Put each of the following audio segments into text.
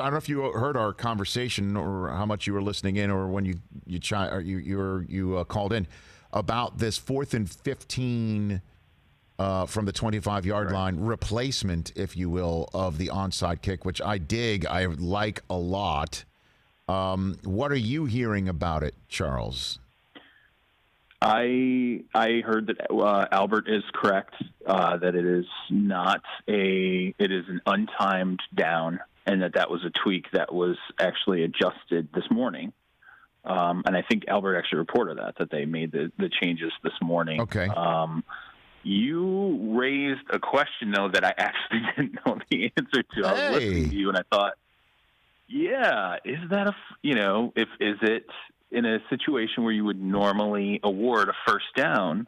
I don't know if you heard our conversation or how much you were listening in, or when you called in about this 4th and 15 from the 25-yard line replacement, if you will, of the onside kick, which I dig. I like a lot. What are you hearing about it, Charles? I heard that Albert is correct, that it is an untimed down, and that was a tweak that was actually adjusted this morning. And I think Albert actually reported that they made the changes this morning. Okay. You raised a question, though, that I actually didn't know the answer to. I was listening to you, and I thought, yeah, is that is it in a situation where you would normally award a first down,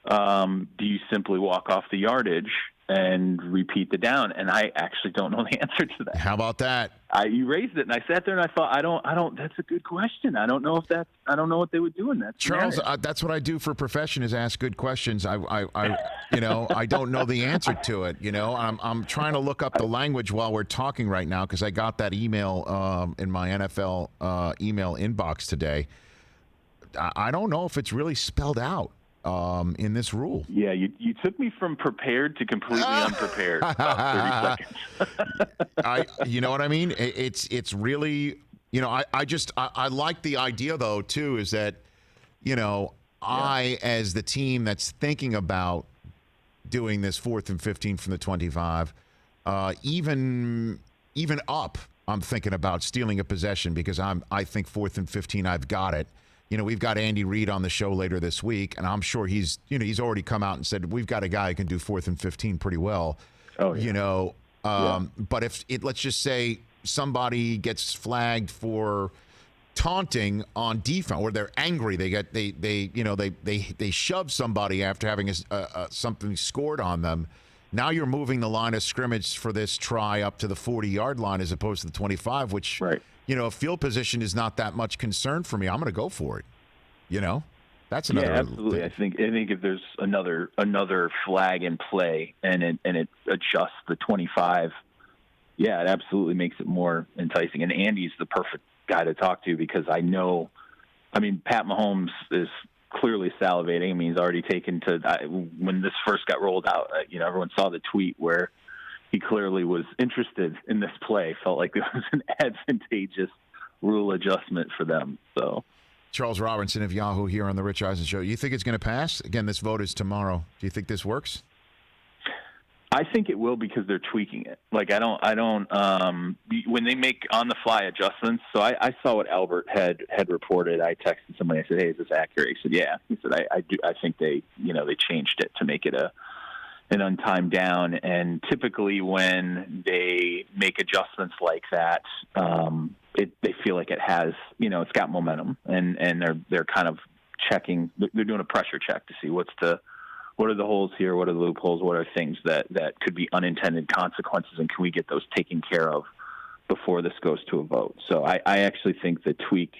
do you simply walk off the yardage and repeat the down? And I actually don't know the answer to that. How about that? You raised it, and I sat there and I thought, I don't. That's a good question. I don't know what they would do in that. Charles, that's what I do for profession, is ask good questions. I don't know the answer to it. I'm trying to look up the language while we're talking right now, because I got that email in my NFL email inbox today. I don't know if it's really spelled out in this rule. Yeah, you took me from prepared to completely unprepared. About 30 seconds. You know what I mean? It's really, I like the idea, though, too, is that, I, as the team that's thinking about doing this 4th and 15 from the 25, even up, I'm thinking about stealing a possession, because I think 4th and 15, I've got it. We've got Andy Reid on the show later this week, and I'm sure he's already come out and said, we've got a guy who can do 4th and 15 pretty well. Oh, yeah. But if let's just say somebody gets flagged for taunting on defense, or they're angry, they shove somebody after having something scored on them. Now you're moving the line of scrimmage for this try up to the 40-yard line as opposed to the 25, which, field position is not that much concern for me. I'm going to go for it. That's another. Yeah, absolutely. I think if there's another flag in play and it adjusts the 25, yeah, it absolutely makes it more enticing. And Andy's the perfect guy to talk to, because Pat Mahomes is clearly salivating. I mean, he's already taken when this first got rolled out, everyone saw the tweet where he clearly was interested in this play, felt like it was an advantageous rule adjustment for them. So, Charles Robinson of Yahoo here on the Rich Eisen Show. You think it's going to pass? Again, this vote is tomorrow. Do you think this works? I think it will, because they're tweaking it. Like, I don't, when they make on the fly adjustments. So I saw what Albert had reported. I texted somebody. I said, "Hey, is this accurate?" He said, "Yeah." He said, "I do. I think they changed it to make it an untimed down." And typically when they make adjustments like that, they feel like it has, it's got momentum, and they're kind of checking. They're doing a pressure check to see what are the holes here, what are the loopholes, what are things that could be unintended consequences, and can we get those taken care of before this goes to a vote? So I actually think the tweak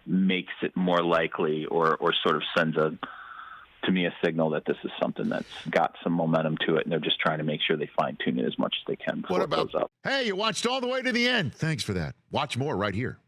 makes it more likely, or sort of sends to me a signal that this is something that's got some momentum to it, and they're just trying to make sure they fine-tune it as much as they can before it goes up. Hey, you watched all the way to the end. Thanks for that. Watch more right here.